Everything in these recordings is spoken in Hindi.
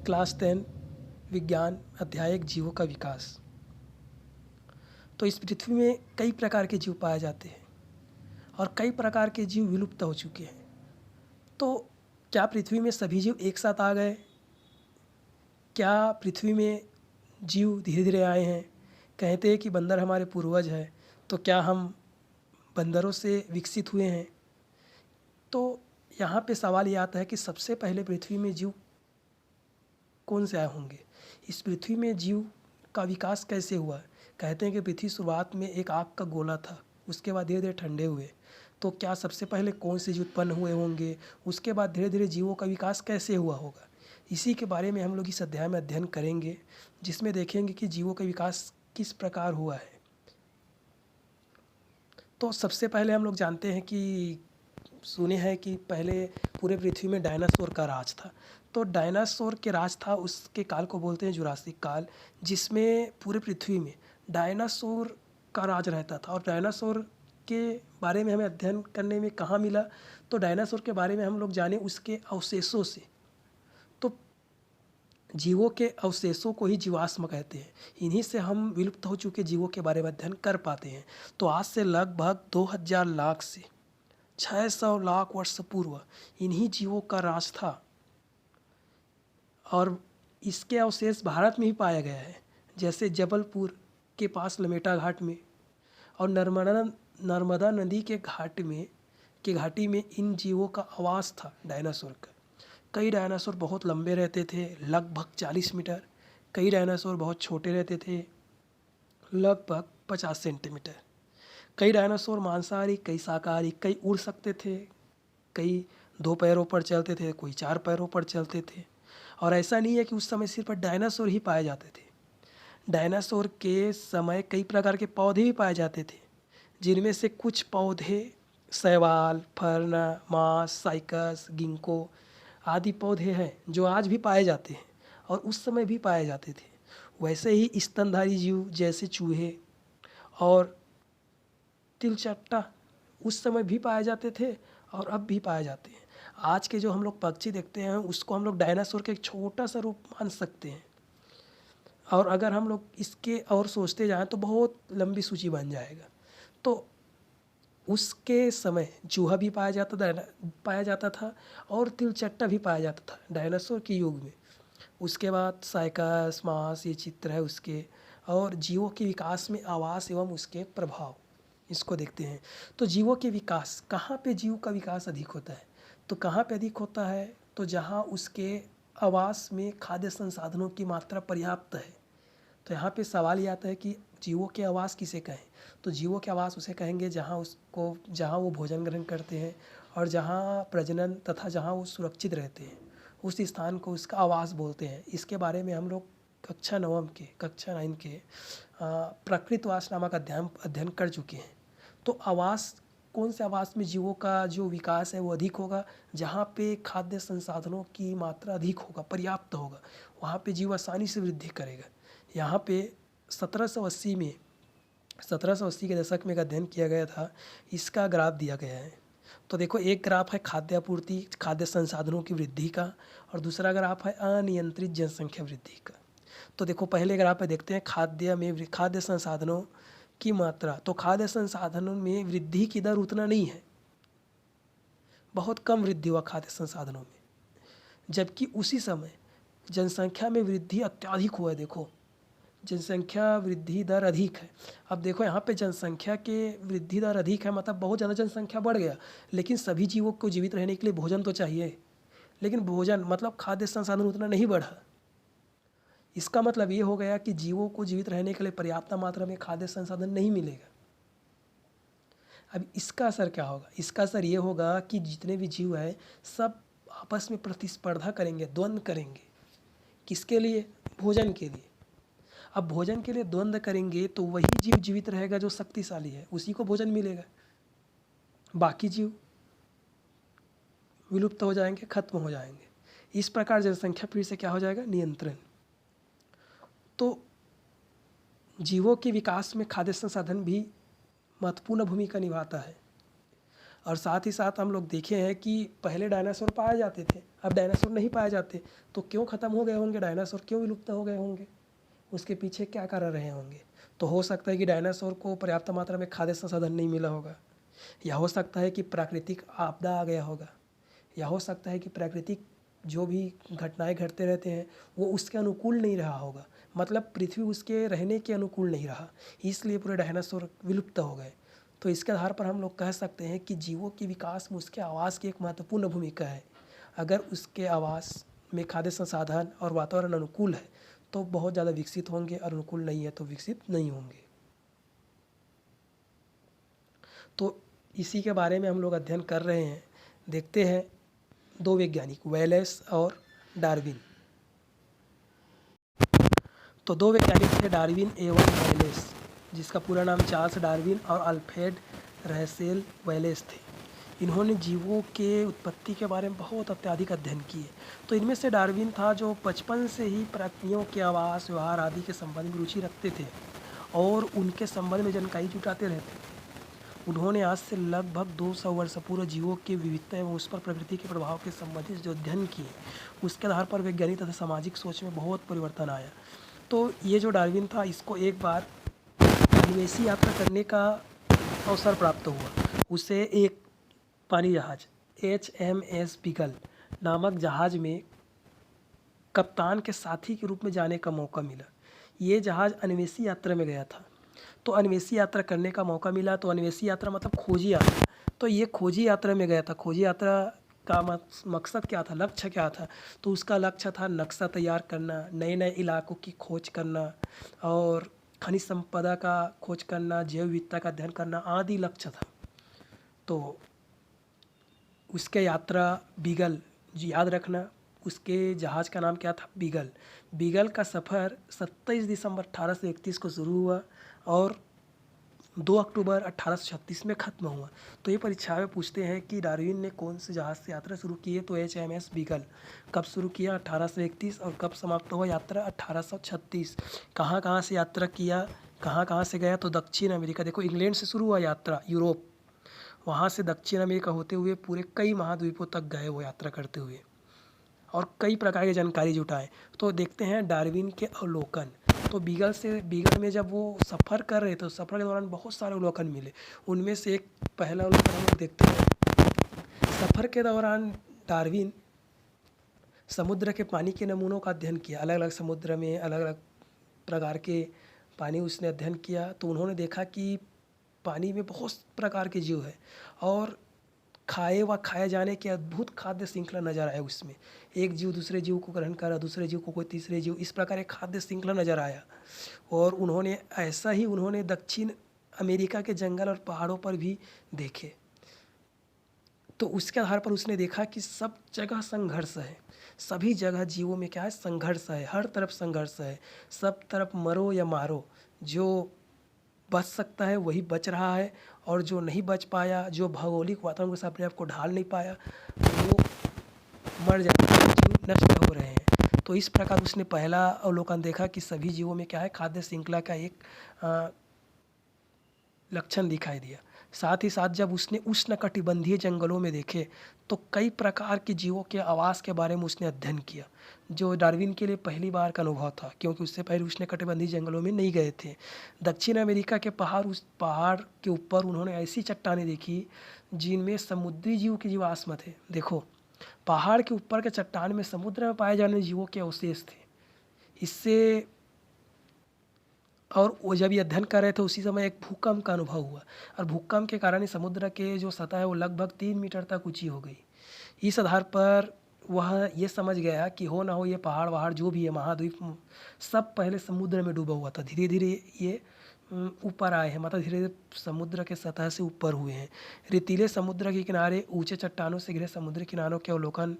क्लास 10 विज्ञान अध्याय 1 जीवों का विकास। तो इस पृथ्वी में कई प्रकार के जीव पाए जाते हैं और कई प्रकार के जीव विलुप्त हो चुके हैं। तो क्या पृथ्वी में सभी जीव एक साथ आ गए? क्या पृथ्वी में जीव धीरे धीरे आए हैं? कहते हैं कि बंदर हमारे पूर्वज है, तो क्या हम बंदरों से विकसित हुए हैं? तो यहाँ पे सवाल ये आता है कि सबसे पहले पृथ्वी में जीव कौन से आए होंगे? इस पृथ्वी में जीव का विकास कैसे हुआ? कहते हैं कि पृथ्वी शुरुआत में एक आग का गोला था, उसके बाद धीरे धीरे ठंडे हुए। तो क्या सबसे पहले कौन से जीव उत्पन्न हुए होंगे? उसके बाद धीरे धीरे जीवों का विकास कैसे हुआ होगा? इसी के बारे में हम लोग इस अध्याय में अध्ययन करेंगे, जिसमें देखेंगे कि जीवों का विकास किस प्रकार हुआ है। तो सबसे पहले हम लोग जानते हैं कि सुने हैं कि पहले पूरे पृथ्वी में डायनासोर का राज था। तो डायनासोर के राज था, उसके काल को बोलते हैं जुरासिक काल, जिसमें पूरे पृथ्वी में डायनासोर का राज रहता था। और डायनासोर के बारे में हमें अध्ययन करने में कहाँ मिला? तो डायनासोर के बारे में हम लोग जाने उसके अवशेषों से। तो जीवों के अवशेषों को ही जीवाश्म कहते हैं। इन्हीं से हम विलुप्त हो चुके जीवों के बारे में अध्ययन कर पाते हैं। तो आज से लगभग 2000 लाख से 600 लाख वर्ष पूर्व इन्हीं जीवों का राज था और इसके अवशेष भारत में ही पाया गया है, जैसे जबलपुर के पास लमेटा घाट में और नर्मदा नदी के घाटी में इन जीवों का आवास था डायनासोर का। कई डायनासोर बहुत लंबे रहते थे, लगभग 40 मीटर। कई डायनासोर बहुत छोटे रहते थे, लगभग 50 सेंटीमीटर। कई डायनासोर मांसाहारी, कई शाकाहारी, कई उड़ सकते थे, कई 2 पैरों पर चलते थे, कोई 4 पैरों पर चलते थे। और ऐसा नहीं है कि उस समय सिर्फ डायनासोर ही पाए जाते थे। डायनासोर के समय कई प्रकार के पौधे भी पाए जाते थे, जिनमें से कुछ पौधे शैवाल, फर्न, मास, साइकस, गिंको आदि पौधे हैं जो आज भी पाए जाते हैं और उस समय भी पाए जाते थे। वैसे ही स्तनधारी जीव जैसे चूहे और तिलचट्टा उस समय भी पाए जाते थे और अब भी पाए जाते हैं। आज के जो हम लोग पक्षी देखते हैं उसको हम लोग डायनासोर का एक छोटा सा रूप मान सकते हैं। और अगर हम लोग इसके और सोचते जाएं तो बहुत लंबी सूची बन जाएगा। तो उसके समय चूहा भी पाया जाता था और तिलचट्टा भी पाया जाता था डायनासोर के युग में। उसके बाद साइकस, मास, ये चित्र है उसके। और जीवों के विकास में आवास एवं उसके प्रभाव, इसको देखते हैं। तो जीवों के विकास, कहाँ पे जीव का विकास अधिक होता है? तो कहाँ पे अधिक होता है? तो जहाँ उसके आवास में खाद्य संसाधनों की मात्रा पर्याप्त है। तो यहाँ पे सवाल ये आता है कि जीवों के आवास किसे कहें? तो जीवों के आवास उसे कहेंगे जहाँ वो भोजन ग्रहण करते हैं और जहाँ प्रजनन तथा जहाँ वो सुरक्षित रहते हैं, उस स्थान को उसका आवास बोलते हैं। इसके बारे में हम लोग कक्षा 9 के प्रकृतवास नामक अध्ययन कर चुके हैं। तो आवास, कौन से आवास में जीवों का जो विकास है वो अधिक होगा? जहाँ पे खाद्य संसाधनों की मात्रा अधिक होगा, पर्याप्त होगा, वहाँ पे जीव आसानी से वृद्धि करेगा। यहाँ पे 1780 के दशक में एक अध्ययन किया गया था, इसका ग्राफ दिया गया है। तो देखो, एक ग्राफ है खाद्य आपूर्ति, खाद्य संसाधनों की वृद्धि का, और दूसरा ग्राफ है अनियंत्रित जनसंख्या वृद्धि का। तो देखो, पहले ग्राफ पे देखते हैं खाद्य संसाधनों की मात्रा। तो खाद्य संसाधनों में वृद्धि की दर उतना नहीं है, बहुत कम वृद्धि हुआ खाद्य संसाधनों में, जबकि उसी समय जनसंख्या में वृद्धि अत्यधिक हुआ है। देखो, जनसंख्या वृद्धि दर अधिक है। अब देखो, यहाँ पे जनसंख्या के वृद्धि दर अधिक है, मतलब बहुत ज़्यादा जनसंख्या बढ़ गया, लेकिन सभी जीवों को जीवित रहने के लिए भोजन तो चाहिए, लेकिन भोजन मतलब खाद्य संसाधन उतना नहीं बढ़ा। इसका मतलब ये हो गया कि जीवों को जीवित रहने के लिए पर्याप्त मात्रा में खाद्य संसाधन नहीं मिलेगा। अब इसका असर क्या होगा? इसका असर ये होगा कि जितने भी जीव हैं सब आपस में प्रतिस्पर्धा करेंगे, द्वंद्व करेंगे। किसके लिए? भोजन के लिए। अब भोजन के लिए द्वंद्व करेंगे तो वही जीव जीवित रहेगा जो शक्तिशाली है, उसी को भोजन मिलेगा। बाकी जीव विलुप्त हो जाएंगे, खत्म हो जाएंगे। इस प्रकार जनसंख्या फिर से क्या हो जाएगा? नियंत्रण। तो जीवों के विकास में खाद्य संसाधन भी महत्वपूर्ण भूमिका निभाता है। और साथ ही साथ हम लोग देखे हैं कि पहले डायनासोर पाए जाते थे, अब डायनासोर नहीं पाए जाते। तो क्यों ख़त्म हो गए होंगे डायनासोर, क्यों विलुप्त हो गए होंगे, उसके पीछे क्या कारण रहे होंगे। तो हो सकता है कि डायनासोर को पर्याप्त मात्रा में खाद्य संसाधन नहीं मिला होगा, या हो सकता है कि प्राकृतिक आपदा आ गया होगा, या हो सकता है कि प्राकृतिक जो भी घटनाएं घटते रहते हैं वो उसके अनुकूल नहीं रहा होगा, मतलब पृथ्वी उसके रहने के अनुकूल नहीं रहा, इसलिए पूरे डायनासोर विलुप्त हो गए। तो इसके आधार पर हम लोग कह सकते हैं कि जीवों के विकास में उसके आवास की एक महत्वपूर्ण भूमिका है। अगर उसके आवास में खाद्य संसाधन और वातावरण अनुकूल है तो बहुत ज़्यादा विकसित होंगे, और अनुकूल नहीं है तो विकसित नहीं होंगे। तो इसी के बारे में हम लोग अध्ययन कर रहे हैं। देखते हैं दो वैज्ञानिक, वेलेस और डार्विन। तो दो वैज्ञानिक थे, डार्विन एवं वेलेस, जिसका पूरा नाम चार्ल्स डार्विन और अल्फ्रेड रसेल वेलेस थे। इन्होंने जीवों के उत्पत्ति के बारे में बहुत अत्यधिक अध्ययन किए। तो इनमें से डार्विन था जो बचपन से ही प्राणियों के आवास, व्यवहार आदि के संबंध में रुचि रखते थे और उनके संबंध में जानकारी जुटाते रहते। उन्होंने आज से लगभग 200 वर्ष पूर्व जीवों की विविधता एवं उस पर प्रकृति के प्रभाव के संबंधित जो अध्ययन किए, उसके आधार पर वैज्ञानिक तथा सामाजिक सोच में बहुत परिवर्तन आया। तो ये जो डार्विन था, इसको एक बार विदेशी यात्रा करने का अवसर प्राप्त हुआ। उसे एक पानी जहाज HMS बीगल नामक जहाज में कप्तान के साथी के रूप में जाने का मौका मिला। ये जहाज अन्वेषी यात्रा में गया था। तो अन्वेषी यात्रा करने का मौका मिला, तो अन्वेषी यात्रा मतलब खोजी यात्रा। तो ये खोजी यात्रा में गया था। खोजी यात्रा का मकसद क्या था, लक्ष्य क्या था? तो उसका लक्ष्य था नक्शा तैयार करना, नए नए इलाकों की खोज करना और खनिज संपदा का खोज करना, जैव विविधता का अध्ययन करना आदि लक्ष्य था। तो उसके यात्रा बीगल, जी याद रखना, उसके जहाज़ का नाम क्या था, बीगल। बीगल का सफ़र 27 दिसंबर 1831 को शुरू हुआ और 2 अक्टूबर 1836 में ख़त्म हुआ। तो ये परीक्षा में पूछते हैं कि डार्विन ने कौन से जहाज़ से यात्रा शुरू की है, तो HMS बीगल। कब शुरू किया, 1831, और कब समाप्त हुआ यात्रा, 1836। कहाँ कहाँ से यात्रा किया, कहाँ कहाँ से गया, तो दक्षिण अमेरिका। देखो, इंग्लैंड से शुरू हुआ यात्रा, यूरोप, वहाँ से दक्षिण अमेरिका होते हुए पूरे कई महाद्वीपों तक गए वो यात्रा करते हुए, और कई प्रकार की जानकारी जुटाए। तो देखते हैं डार्विन के अवलोकन। तो बीगल में जब वो सफ़र कर रहे थे तो सफ़र के दौरान बहुत सारे अवलोकन मिले। उनमें से एक पहला अवलोकन हम लोग देखते हैं। सफ़र के दौरान डार्विन समुद्र के पानी के नमूनों का अध्ययन किया। अलग अलग समुद्र में अलग अलग प्रकार के पानी उसने अध्ययन किया। तो उन्होंने देखा कि पानी में बहुत प्रकार के जीव है और खाए व खाए जाने के अद्भुत खाद्य श्रृंखला नजर आया उसमें। एक जीव दूसरे जीव को ग्रहण कर रहा, दूसरे जीव को कोई तीसरे जीव, इस प्रकार एक खाद्य श्रृंखला नजर आया। और उन्होंने दक्षिण अमेरिका के जंगल और पहाड़ों पर भी देखे। तो उसके आधार पर उसने देखा कि सब जगह संघर्ष है, सभी जगह जीवों में क्या है, संघर्ष है, हर तरफ संघर्ष है, सब तरफ मरो या मारो। जो बच सकता है वही बच रहा है, और जो नहीं बच पाया, जो भौगोलिक वातावरण के साथ अपने आप को ढाल नहीं पाया, वो मर जाता है, जीव नष्ट हो रहे हैं। तो इस प्रकार उसने पहला अवलोकन देखा कि सभी जीवों में क्या है, खाद्य श्रृंखला का एक लक्षण दिखाई दिया। साथ ही साथ जब उसने उष्णकटिबंधीय जंगलों में देखे तो कई प्रकार के जीवों के आवास के बारे में उसने अध्ययन किया, जो डार्विन के लिए पहली बार का अनुभव था, क्योंकि उससे पहले उष्णकटिबंधीय जंगलों में नहीं गए थे। दक्षिण अमेरिका के उस पहाड़ के ऊपर उन्होंने ऐसी चट्टानें देखी जिनमें समुद्री जीव के जीवाश्म थे। देखो, पहाड़ के ऊपर के चट्टान में समुद्र में पाए जाने जीवों के अवशेष थे। इससे, और वो जब ये अध्ययन कर रहे थे उसी समय एक भूकंप का अनुभव हुआ, और भूकंप के कारण समुद्र के जो सतह है वो लगभग 3 मीटर तक ऊंची हो गई। इस आधार पर वह ये समझ गया कि हो ना हो ये पहाड़ वहाड़ जो भी है, महाद्वीप, सब पहले समुद्र में डूबा हुआ था। धीरे धीरे ये ऊपर आए हैं, मतलब धीरे धीरे समुद्र के सतह से ऊपर हुए हैं। रेतीले समुद्र के किनारे, ऊंचे चट्टानों से घिरे समुद्री किनारों के अवलोकन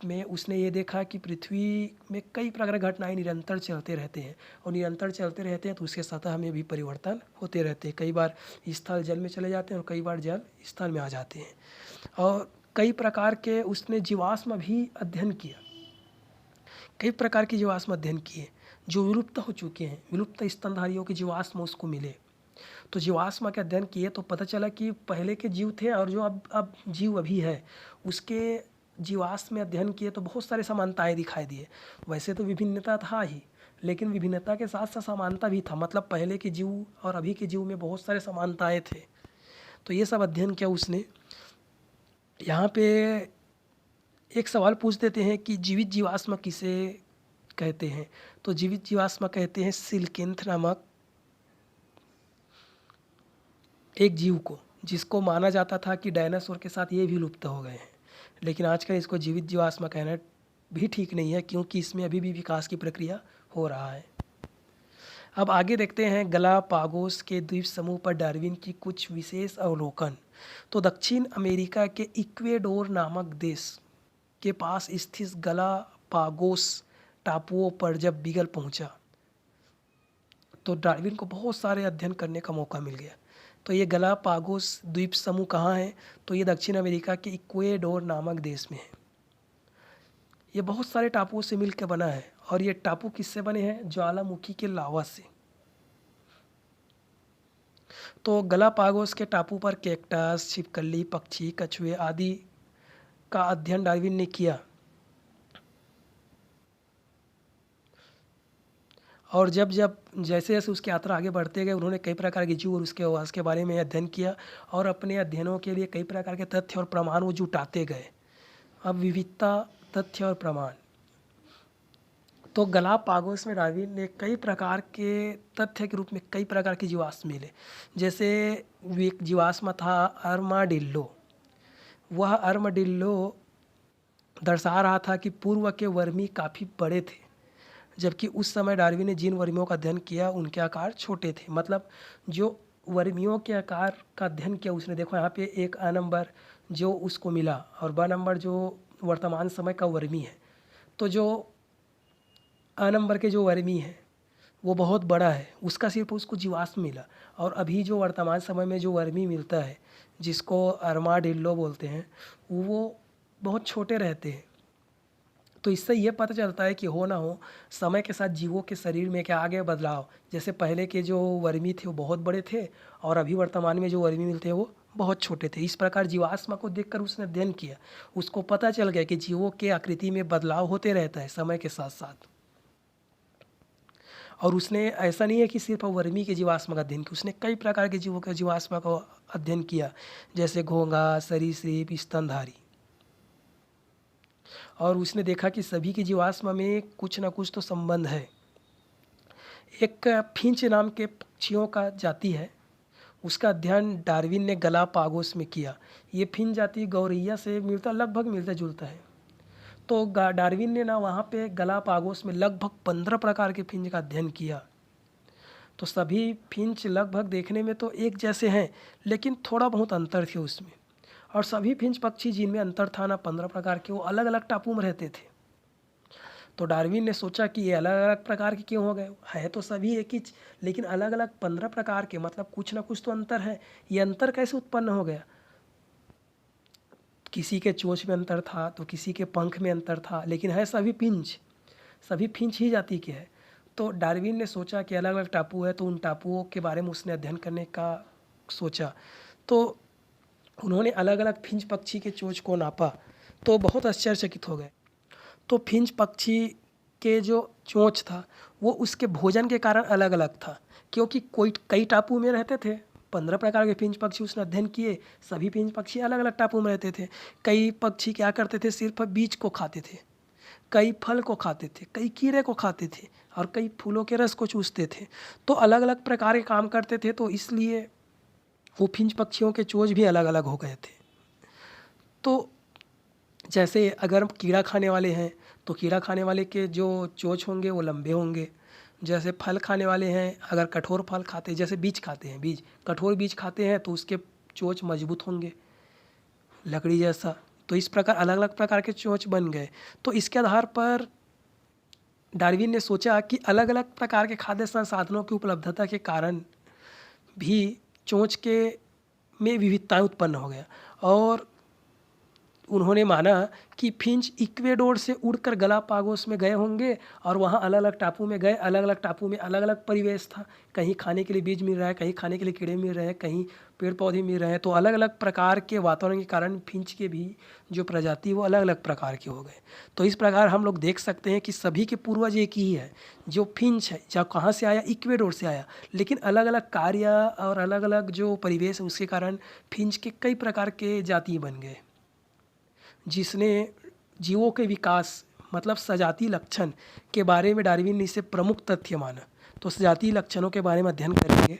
में उसने ये देखा कि पृथ्वी में कई प्रकार की घटनाएं निरंतर चलते रहते हैं, और निरंतर चलते रहते हैं तो उसके सतह में भी परिवर्तन होते रहते हैं। कई बार स्थल जल में चले जाते हैं और कई बार जल स्थल में आ जाते हैं। और कई प्रकार के उसने जीवाश्म भी अध्ययन किया, कई प्रकार के जीवाश्म अध्ययन किए जो विलुप्त हो चुके हैं, विलुप्त स्तनधारियों के जीवाश्म उसको मिले। तो जीवाश्म के अध्ययन किए तो पता चला कि पहले के जीव थे और जो अब जीव अभी है उसके जीवाश्म में अध्ययन किए तो बहुत सारे समानताएं दिखाई दिए। वैसे तो विभिन्नता था ही, लेकिन विभिन्नता के साथ साथ समानता भी था, मतलब पहले के जीव और अभी के जीव में बहुत सारे समानताएं थे। तो ये सब अध्ययन किया उसने। यहाँ पे एक सवाल पूछ देते हैं कि जीवित जीवाश्म किसे कहते हैं। तो जीवित जीवाश्म कहते हैं सिल्केंथ नामक एक जीव को, जिसको माना जाता था कि डायनासोर के साथ ये भी लुप्त हो गए हैं, लेकिन आजकल इसको जीवित जीवाश्म कहना भी ठीक नहीं है, क्योंकि इसमें अभी भी विकास की प्रक्रिया हो रहा है। अब आगे देखते हैं गलापागोस के द्वीप समूह पर डार्विन की कुछ विशेष अवलोकन। तो दक्षिण अमेरिका के इक्वेडोर नामक देश के पास स्थित गलापागोस टापुओं पर जब बीगल पहुंचा तो डार्विन को बहुत सारे अध्ययन करने का मौका मिल गया। तो ये गलापागोस द्वीप समूह कहाँ है? तो ये दक्षिण अमेरिका के इक्वेडोर नामक देश में है। ये बहुत सारे टापुओं से मिलकर बना है और ये टापू किससे बने हैं? ज्वालामुखी के लावा से। तो गलापागोस के टापू पर कैक्टस, छिपकली, पक्षी, कछुए आदि का अध्ययन डार्विन ने किया और जब जैसे जैसे उसकी यात्रा आगे बढ़ते गए उन्होंने कई प्रकार के जीव और उसके आवास के बारे में अध्ययन किया और अपने अध्ययनों के लिए कई प्रकार के तथ्य और प्रमाण वो जुटाते गए। अब विविधता, तथ्य और प्रमाण। तो गलापागोस में डार्विन ने कई प्रकार के तथ्य के रूप में कई प्रकार के जीवाश्म मिले। जैसे एक जीवाश्म था अर्माडिल्लो। वह अर्माडिल्लो दर्शा रहा था कि पूर्व के वर्मी काफ़ी बड़े थे, जबकि उस समय डार्विन ने जिन वर्मियों का अध्ययन किया उनके आकार छोटे थे। मतलब जो वर्मियों के आकार का अध्ययन किया उसने, देखो यहाँ पे एक A नंबर जो उसको मिला और B नंबर जो वर्तमान समय का वर्मी है। तो जो A नंबर के जो वर्मी है वो बहुत बड़ा है, उसका सिर्फ उसको जीवाश्म मिला, और अभी जो वर्तमान समय में जो वर्मी मिलता है जिसको अर्माडिल्लो बोलते हैं वो बहुत छोटे रहते हैं। तो इससे ये पता चलता है कि हो ना हो समय के साथ जीवों के शरीर में क्या आ गया बदलाव। जैसे पहले के जो वर्मी थे वो बहुत बड़े थे और अभी वर्तमान में जो वर्मी मिलते हैं वो बहुत छोटे थे। इस प्रकार जीवाश्म को देखकर उसने अध्ययन किया, उसको पता चल गया कि जीवों के आकृति में बदलाव होते रहता है समय के साथ साथ। और उसने ऐसा नहीं है कि सिर्फ वर्मी के जीवाश्म का अध्ययन किया, उसने कई प्रकार के जीवों के जीवाश्म का अध्ययन किया, जैसे घोंघा, सरीसृप, स्तनधारी। और उसने देखा कि सभी के जीवाश्म में कुछ ना कुछ तो संबंध है। एक फिंच नाम के पक्षियों का जाति है, उसका अध्ययन डार्विन ने गलापागोस में किया। ये फिंच जाति गौरैया से लगभग मिलता जुलता है। तो डार्विन ने ना वहाँ पे गलापागोस में लगभग 15 प्रकार के फिंच का अध्ययन किया। तो सभी फिंच लगभग देखने में तो एक जैसे हैं, लेकिन थोड़ा बहुत अंतर थे उसमें। और सभी फिंच पक्षी जिनमें अंतर था ना 15 प्रकार के, वो अलग अलग टापू में रहते थे। तो डार्विन ने सोचा कि ये अलग अलग प्रकार के क्यों हो गए, है तो सभी एक ही, लेकिन अलग अलग 15 प्रकार के, मतलब कुछ ना कुछ तो अंतर है। ये अंतर कैसे उत्पन्न हो गया? किसी के चोंच में अंतर था तो किसी के पंख में अंतर था, लेकिन है सभी फिंच ही जाति के हैं। तो डार्विन ने सोचा कि अलग अलग टापू है तो उन टापुओं के बारे में उसने अध्ययन करने का सोचा। तो उन्होंने अलग अलग फिंच पक्षी के चोंच को नापा तो बहुत आश्चर्यचकित हो गए। तो फिंच पक्षी के जो चोंच था वो उसके भोजन के कारण अलग अलग था, क्योंकि कई टापू में रहते थे। 15 प्रकार के फिंच पक्षी उसने अध्ययन किए, सभी फिंच पक्षी अलग अलग टापू में रहते थे। कई पक्षी क्या करते थे, सिर्फ बीज को खाते थे, कई फल को खाते थे, कई कीड़े को खाते थे और कई फूलों के रस को चूसते थे। तो अलग अलग प्रकार के काम करते थे, तो इसलिए वो फिंच पक्षियों के चोंच भी अलग अलग हो गए थे। तो जैसे अगर कीड़ा खाने वाले हैं तो कीड़ा खाने वाले के जो चोंच होंगे वो लंबे होंगे। जैसे फल खाने वाले हैं, अगर कठोर फल खाते हैं, जैसे बीज खाते हैं, कठोर बीज खाते हैं तो उसके चोंच मजबूत होंगे लकड़ी जैसा। तो इस प्रकार अलग अलग प्रकार के चोंच बन गए। तो इसके आधार पर डार्विन ने सोचा कि अलग अलग प्रकार के खाद्य संसाधनों की उपलब्धता के कारण भी चोंच के में विविधताएं उत्पन्न हो गया। और उन्होंने माना कि फिंच इक्वेडोर से उड़कर गलापागोस में गए होंगे और वहाँ अलग अलग टापू में गए। अलग अलग टापू में अलग अलग परिवेश था, कहीं खाने के लिए बीज मिल रहा है, कहीं खाने के लिए कीड़े मिल रहे हैं, कहीं पेड़ पौधे मिल रहे हैं। तो अलग अलग प्रकार के वातावरण के कारण फिंच के भी जो प्रजाति वो अलग अलग प्रकार के हो गए। तो इस प्रकार हम लोग देख सकते हैं कि सभी के पूर्वज एक ही है। जो फिंच है जब कहाँ से आया, इक्वेडोर से आया, लेकिन अलग अलग कार्य और अलग अलग जो परिवेश है उसके कारण फिंच के कई प्रकार के जाति बन गए, जिसने जीवों के विकास मतलब सजातीय लक्षण के बारे में डार्विन ने इसे प्रमुख तथ्य माना। तो सजातीय लक्षणों के बारे में अध्ययन करेंगे।